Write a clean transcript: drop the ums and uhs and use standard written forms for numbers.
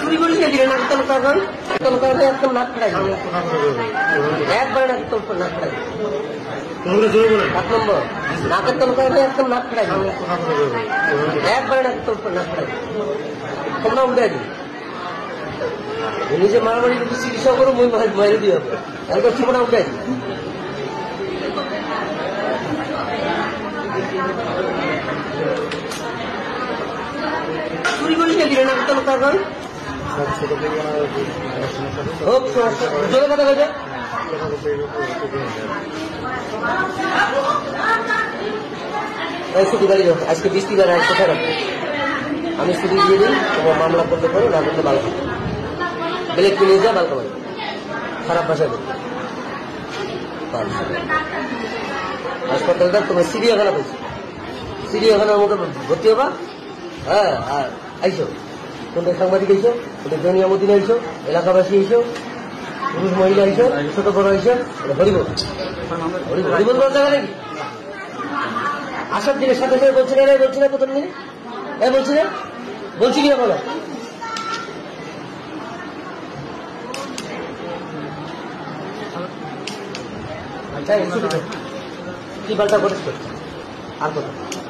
চুরি করিস না দিলে নাক তলকা কর তলকা হয়ে একদম নাক ফেরাই একবারে নাক তলকা নাক ফেরাই 7 নম্বর নাকের তলকা হয়ে একদম নাক ফেরাই একবারে নাক তলকা নাক ফেরাই তোমরা উঠে দিই নিজে মারামারি যদি চিকিৎসা করো মই মারি দিয়ে হবে একবার ঠিকানা উঠে দিই চুরি করিস না দিলে নাক তলকা কর হোক জোরে কথা বলছে ছুটি বাড়ি যাও আজকে বৃষ্টিবার আজকে খারাপ আমি ছুটি দিয়ে দিই তোমার মামলা করতে পারো না করতে ভালো ব্লেক নিয়ে যা ভালো পাই খারাপ ভাষা করতে হাসপাতালটা তোমার চিড়িয়াখানা পেয়েছি চিড়িয়াখানার মতো ভর্তি হবা হ্যাঁ আর আইসো কোনটা সাংবাদিক আইসো কোনটা জনিয়ামুদ্দিন আইসো এলাকাবাসী আইসো পুরুষ মহিলা আইসো ছোট বড় আইসো হরিবল হরিবল বলতে গেলে কি আসার দিনের সাথে সাথে বলছি না বলছি না প্রথম দিনে বলছি না বলছি কিনা বলো আচ্ছা কি পাল্টা করিস আর কথা